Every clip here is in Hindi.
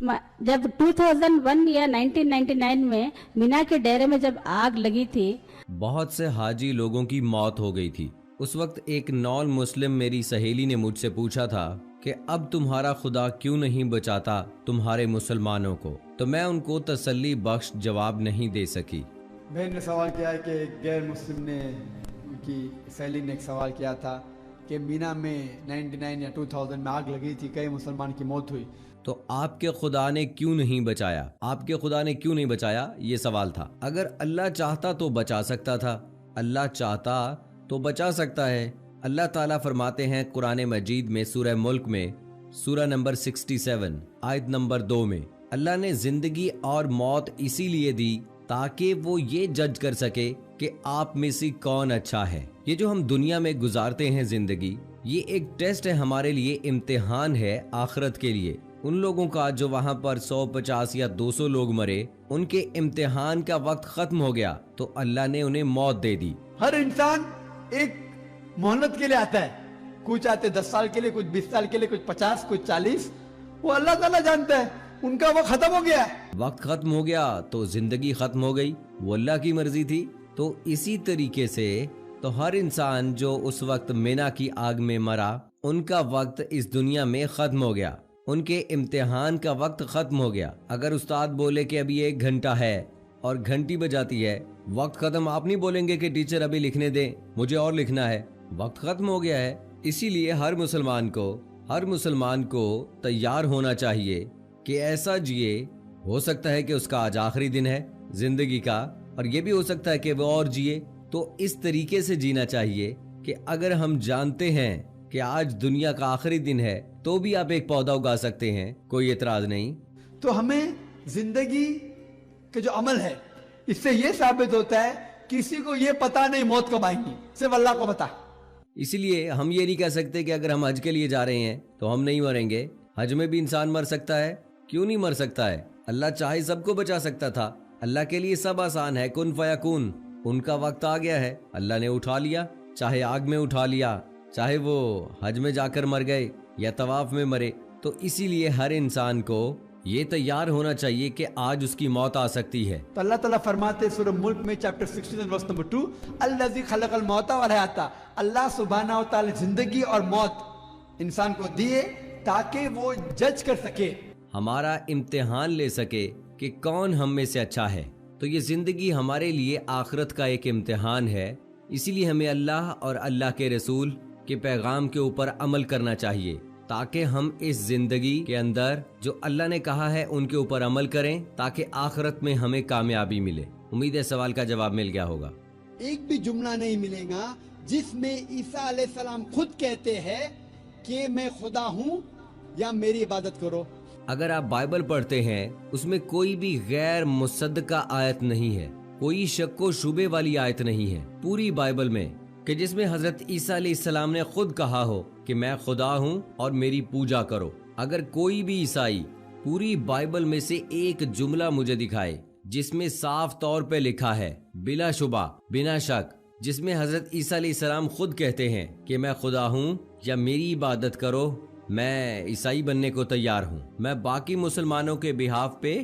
जब 2001 या 1999 में मीना के डेरे में जब आग लगी थी, बहुत से हाजी लोगों की मौत हो गई थी। उस वक्त एक नॉन मुस्लिम मेरी सहेली ने मुझसे पूछा था कि अब तुम्हारा खुदा क्यों नहीं बचाता तुम्हारे मुसलमानों को, तो मैं उनको तसल्ली बख्श जवाब नहीं दे सकी। बहन ने सवाल किया है कि गैर मुस्लिम ने, उनकी सहेली ने एक सवाल किया था कि मीना में 99 या 2000 में आग लगी थी, कई मुसलमान की मौत हुई, तो आपके खुदा ने क्यों नहीं बचाया? आपके खुदा ने क्यों नहीं बचाया, ये सवाल था। अगर अल्लाह चाहता तो बचा सकता था, अल्लाह चाहता तो बचा सकता है। अल्लाह ताला फरमाते हैं कुरान मजीद में सूरह मुल्क में सूरह नंबर 67 आयत नंबर 2 में, अल्लाह ने जिंदगी और मौत इसीलिए दी ताकि वो ये जज कर सके कि आप में से कौन अच्छा है। ये जो हम दुनिया में गुजारते हैं जिंदगी, ये एक टेस्ट है हमारे लिए, इम्तिहान है आखिरत के लिए। उन लोगों का जो वहाँ पर 150 या 200 लोग मरे, उनके इम्तिहान का वक्त खत्म हो गया तो अल्लाह ने उन्हें मौत दे दी। हर इंसान एक मोहलत के लिए आता है, कुछ आते 10 साल के लिए, कुछ 20 साल के लिए, कुछ 50, कुछ 40, वो अल्लाह ताला जानता है। उनका वक्त खत्म हो गया, वक्त खत्म हो गया तो जिंदगी खत्म हो गई, वो अल्लाह की मर्जी थी। तो इसी तरीके से तो हर इंसान जो उस वक्त मीना की आग में मरा, उनका वक्त इस दुनिया में खत्म हो गया, उनके इम्तिहान का वक्त खत्म हो गया। अगर उस्ताद बोले कि अभी 1 घंटा है और घंटी बजाती है, वक्त खत्म, आप नहीं बोलेंगे कि टीचर अभी लिखने दें, मुझे और लिखना है, वक्त खत्म हो गया है। इसीलिए हर मुसलमान को तैयार होना चाहिए कि ऐसा जिए, हो सकता है कि उसका आज आखिरी दिन है जिंदगी का, और ये भी हो सकता है कि वो और जिए। तो इस तरीके से जीना चाहिए कि अगर हम जानते हैं कि आज दुनिया का आखिरी दिन है तो भी आप एक पौधा उगा सकते हैं, कोई एतराज नहीं। तो हमें जिंदगी के जो अमल है, इससे ये साबित होता है किसी को ये पता नहीं मौत कब आएगी, सिर्फ अल्लाह को पता। इसलिए हम ये नहीं कह सकते कि अगर हम हज के लिए जा रहे हैं तो हम नहीं मरेंगे। हज में भी इंसान मर सकता है, क्यों नहीं मर सकता है? अल्लाह चाहे सबको बचा सकता था। अल्लाह के लिए सब आसान है, कुन फयाकुन। उनका वक्त आ गया है, अल्लाह ने उठा लिया, चाहे आग में उठा लिया, चाहे वो हज में जाकर मर गए या तवाफ में मरे। तो इसीलिए हर इंसान को ये तैयार होना चाहिए कि आज उसकी मौत आ सकती है। तो अल्लाह ताला फरमाते सूरह मुल्क में चैप्टर 16 वर्स नंबर 2, अल्लज़ी खलक़ल मौता वल हयाता, अल्लाह सुब्हानहू व तआला जिंदगी और मौत इंसान को दिए ताकि वो जज कर सके, हमारा इम्तिहान ले सके कि कौन हम में से अच्छा है। तो ये जिंदगी हमारे लिए आखिरत का एक इम्तिहान है। इसीलिए हमें अल्लाह और अल्लाह के रसूल के पैगाम के ऊपर अमल करना चाहिए ताकि हम इस जिंदगी के अंदर जो अल्लाह ने कहा है उनके ऊपर अमल करें, ताकि आखिरत में हमें कामयाबी मिले। उम्मीद है सवाल का जवाब मिल गया होगा। एक भी जुमला नहीं मिलेगा जिसमें ईसा अलैहिस्सलाम खुद कहते हैं कि मैं खुदा हूँ या मेरी इबादत करो। अगर आप बाइबल पढ़ते हैं, उसमें कोई भी गैर मुसद्दका आयत नहीं है, कोई शक्को शुबे वाली आयत नहीं है पूरी बाइबल में कि जिसमें हजरत ईसा अलैहिस्सलाम ने खुद कहा हो कि मैं खुदा हूँ और मेरी पूजा करो। अगर कोई भी ईसाई पूरी बाइबल में से एक जुमला मुझे दिखाए जिसमें साफ तौर पे लिखा है बिला शुबा बिना शक, जिसमें हजरत ईसा अलैहिस्सलाम खुद कहते हैं कि मैं खुदा हूँ या मेरी इबादत करो, मैं ईसाई बनने को तैयार हूँ। मैं बाकी मुसलमानों के बिहाफ पे,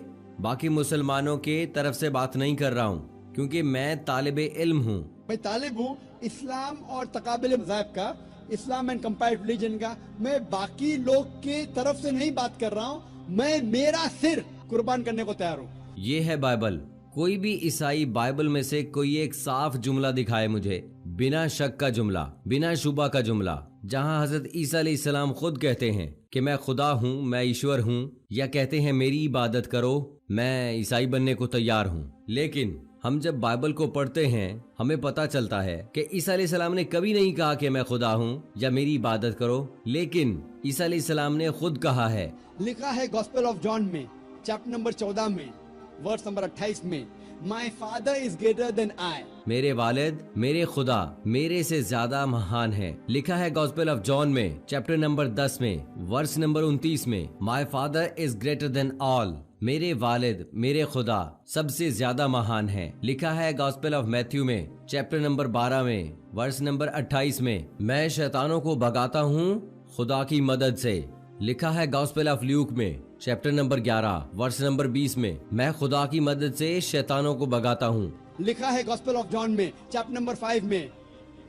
बाकी मुसलमानों के तरफ से बात नहीं कर रहा हूँ, क्योंकि मैं तालिबे इल्म हूँ। मैं तालिब हूँ इस्लाम और तकाबिल मज़ाहिब का, इस्लाम एंड कंपायर्ड रिलीजन का। मैं बाकी लोग के तरफ से नहीं बात कर रहा हूँ, मैं मेरा सिर कुर्बान करने को तैयार हूँ। ये है बाइबल। कोई भी ईसाई बाइबल में से कोई एक साफ जुमला दिखाए मुझे, बिना शक का जुमला, बिना शुबा का जुमला, जहाँ हजरत ईसा अलैहिस्सलाम खुद कहते हैं कि मैं खुदा हूँ, मैं ईश्वर हूँ, या कहते हैं मेरी इबादत करो, मैं ईसाई बनने को तैयार हूँ। लेकिन हम जब बाइबल को पढ़ते हैं हमें पता चलता है कि ईसा अलैहिस्सलाम ने कभी नहीं कहा कि मैं खुदा हूँ या मेरी इबादत करो, लेकिन ईसा अलैहिस्सलाम ने खुद कहा है। लिखा है गॉस्पेल ऑफ जॉन में चैप्टर नंबर 14 में वर्स नंबर 28 में, my father is greater than I, मेरे वालिद, मेरे खुदा मेरे से ज्यादा महान है। लिखा है गॉस्पेल ऑफ जॉन में चैप्टर नंबर 10 में वर्स नंबर 29 में, my father is greater then all, मेरे वालिद, मेरे खुदा सबसे ज्यादा महान है। लिखा है गॉस्पेल ऑफ मैथ्यू में चैप्टर नंबर 12 में वर्स नंबर 28 में, मैं शैतानों को भगाता हूँ खुदा की मदद से। लिखा है गॉस्पेल ऑफ ल्यूक में चैप्टर नंबर 11 वर्ष नंबर 20 में, मैं खुदा की मदद से शैतानों को भगाता हूँ। लिखा है गॉस्पेल ऑफ जॉन में चैप्टर नंबर 5 में,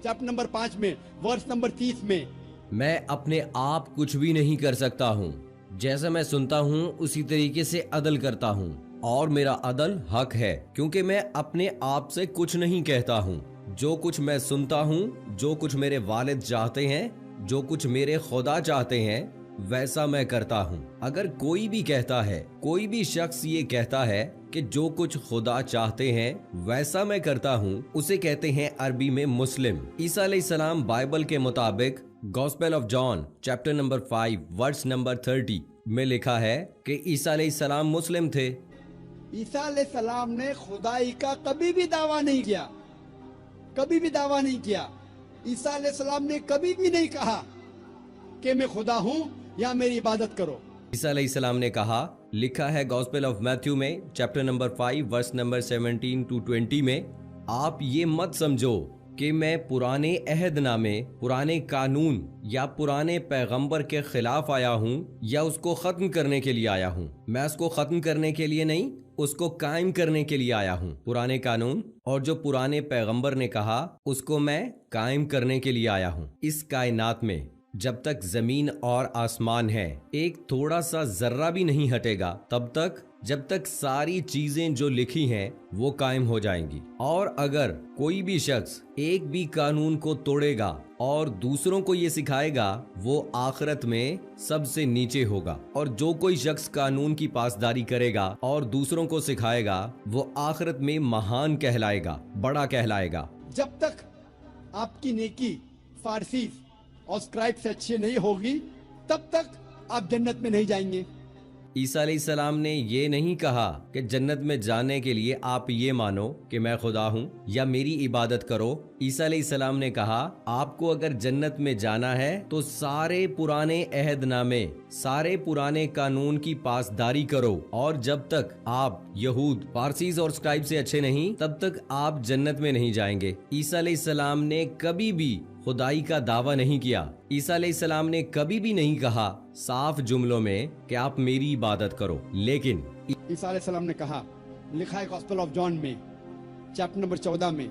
चैप्टर नंबर 5 में, वर्ष नंबर 30 में, मैं अपने आप कुछ भी नहीं कर सकता हूँ। जैसा मैं सुनता हूँ उसी तरीके से अदल करता हूँ, और मेरा अदल हक है, क्योंकि मैं अपने आप से कुछ नहीं कहता हूँ। जो कुछ मैं सुनता हूँ, जो कुछ मेरे वालिद चाहते हैं, जो कुछ मेरे खुदा चाहते हैं, वैसा मैं करता हूँ। अगर कोई भी कहता है, कोई भी शख्स ये कहता है कि जो कुछ खुदा चाहते हैं वैसा मैं करता हूँ, उसे कहते हैं अरबी में मुस्लिम। ईसा अलैहिस्सलाम बाइबल के मुताबिक gospel of John chapter number 5 verse number 30 में लिखा है कि ईसा अलैहिस्सलाम मुस्लिम थे। ईसा अलैहिस्सलाम ने खुदाई का कभी भी दावा नहीं किया, कभी भी दावा नहीं किया। ईसा अलैहिस्सलाम ने कभी भी नहीं कहा कि मैं खुदा हूँ या मेरी इबादत करो। ईसा अलैहिस्सलाम ने कहा, लिखा है गॉस्पेल ऑफ मैथ्यू में chapter number 5 verse number 17 to 20 में, आप ये मत समझो कि मैं पुराने अहदनामे, पुराने कानून या पुराने पैगंबर के खिलाफ आया हूँ या उसको खत्म करने के लिए आया हूँ। मैं उसको खत्म करने के लिए नहीं, उसको कायम करने के लिए आया हूँ। पुराने कानून और जो पुराने पैगंबर ने कहा उसको मैं कायम करने के लिए आया हूँ। इस कायनात में जब तक जमीन और आसमान है, एक थोड़ा सा जर्रा भी नहीं हटेगा, तब तक जब तक सारी चीजें जो लिखी हैं वो कायम हो जाएंगी। और अगर कोई भी शख्स एक भी कानून को तोड़ेगा और दूसरों को ये सिखाएगा, वो आखिरत में सबसे नीचे होगा। और जो कोई शख्स कानून की पासदारी करेगा और दूसरों को सिखाएगा, वो आखिरत में महान कहलाएगा, बड़ा कहलाएगा। जब तक आपकी नेकी फारसी और स्क्राइब से अच्छी नहीं होगी, तब तक आप जन्नत में नहीं जाएंगे। ईसा अलैहिस्सलाम ने ये नहीं कहा कि जन्नत में जाने के लिए आप ये मानो कि मैं खुदा हूँ या मेरी इबादत करो। ईसा अलैहिस्सलाम ने कहा, आपको अगर जन्नत में जाना है तो सारे पुराने अहदनामे, सारे पुराने कानून की पासदारी करो, और जब तक आप यहूद, पारसीज और स्क्राइब से अच्छे नहीं, तब तक आप जन्नत में नहीं जाएंगे। ईसा अलैहिस्सलाम ने कभी भी खुदाई का दावा नहीं किया। ईसा अलैहिस्सलाम ने कभी भी नहीं कहा साफ जुमलों में कि आप मेरी इबादत करो। लेकिन ईसा अलैहिस्सलाम ने कहा, लिखा है गॉस्पेल ऑफ जॉन में चैप्टर नंबर 14 में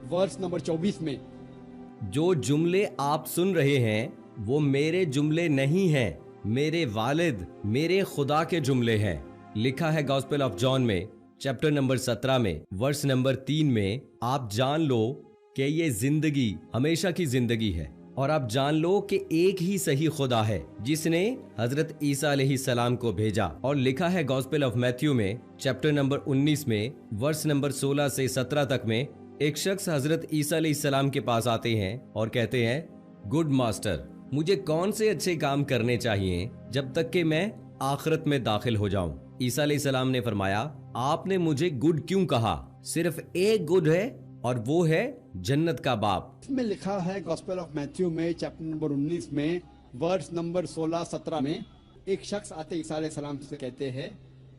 वर्स नंबर 24 में, जो जुमले आप सुन रहे हैं वो मेरे जुमले नहीं हैं, मेरे वालिद, मेरे खुदा के जुमले हैं। लिखा है गॉस्पेल ऑफ जॉन में चैप्टर नंबर 17 में वर्स नंबर 3 में, आप जान लो कि ये जिंदगी हमेशा की जिंदगी है, और आप जान लो कि एक ही सही खुदा है जिसने हजरत ईसा अलैहिस्सलाम को भेजा। और लिखा है गॉस्पेल ऑफ मैथ्यू में चैप्टर नंबर 19 में वर्स नंबर 16 से 17 तक में, एक शख्स हजरत ईसा अलैहिस्सलाम के पास आते हैं और कहते हैं, गुड मास्टर, मुझे कौन से अच्छे काम करने चाहिए जब तक कि मैं आखिरत में दाखिल हो जाऊं। ईसा अलैहिस्सलाम ने फरमाया, आपने मुझे गुड क्यों कहा? सिर्फ एक गुड है और वो है जन्नत का बाप। इसमें लिखा है गॉस्पेल ऑफ मैथ्यू में चैप्टर नंबर 19 में वर्स नंबर 16-17 में, एक शख्स आते ईसा अलैहिस्सलाम से कहते हैं,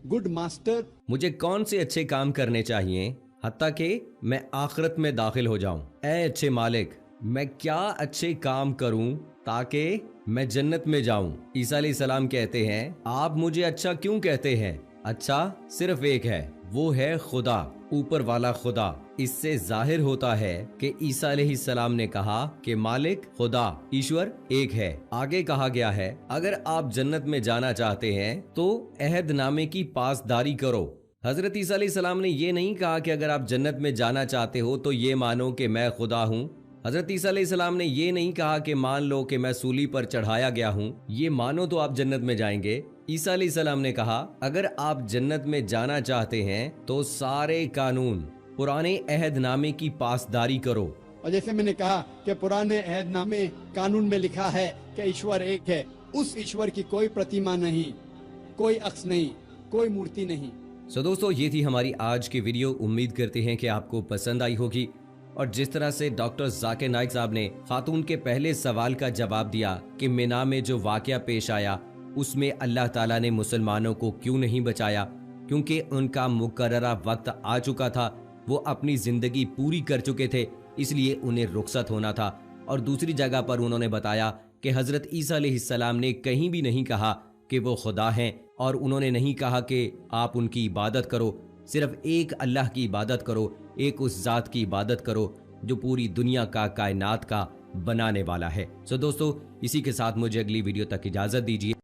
गुड मास्टर, मुझे कौन से अच्छे काम करने चाहिए हत्ता कि मैं आखिरत में दाखिल हो जाऊं। ऐ अच्छे मालिक, मैं क्या अच्छे काम करूं ताकि मैं जन्नत में जाऊं। ईसा अलैहिस्सलाम कहते हैं, आप मुझे अच्छा क्यों कहते हैं? अच्छा सिर्फ एक है, वो है खुदा, ऊपर वाला खुदा। इससे जाहिर होता है कि ईसा अलैहिस्सलाम ने कहा कि मालिक, खुदा, ईश्वर एक है। आगे कहा गया है, अगर आप जन्नत में जाना चाहते हैं तो अहदनामे की पासदारी करो। हजरत ईसा अलैहिस्सलाम ने ये नहीं कहा कि अगर आप जन्नत में जाना चाहते हो तो ये मानो कि मैं खुदा हूँ। हजरत ईसा अलैहिस्सलाम ने ये नहीं कहा कि मान लो कि मैं सूली पर चढ़ाया गया हूँ, ये मानो तो आप जन्नत में जाएंगे। ईसा अलैहिस्सलाम ने कहा, अगर आप जन्नत में जाना चाहते हैं तो सारे कानून, पुराने अहदनामे की पासदारी करो। और जैसे मैंने कहा कि पुराने अहदनामे कानून में लिखा है कि ईश्वर एक है, उस ईश्वर की कोई प्रतिमा नहीं, कोई अक्स नहीं, कोई मूर्ति नहीं। दोस्तों, ये थी हमारी आज की वीडियो। उम्मीद करते हैं कि आपको पसंद आई होगी। और जिस तरह से डॉक्टर जाकिर नाइक साहब ने खातून के पहले सवाल का जवाब दिया कि मिना में जो वाकया पेश आया उसमें अल्लाह ताला ने मुसलमानों को क्यों नहीं बचाया, क्योंकि उनका मुकर्ररा वक्त आ चुका था, वो अपनी जिंदगी पूरी कर चुके थे, इसलिए उन्हें रुखसत होना था। और दूसरी जगह पर उन्होंने बताया कि हजरत ईसा अलैहिस्सलाम ने कहीं भी नहीं कहा कि वो खुदा हैं और उन्होंने नहीं कहा कि आप उनकी इबादत करो, सिर्फ एक अल्लाह की इबादत करो, एक उस जात की इबादत करो जो पूरी दुनिया का, कायनात का बनाने वाला है। सो दोस्तों, इसी के साथ मुझे अगली वीडियो तक इजाजत दीजिए।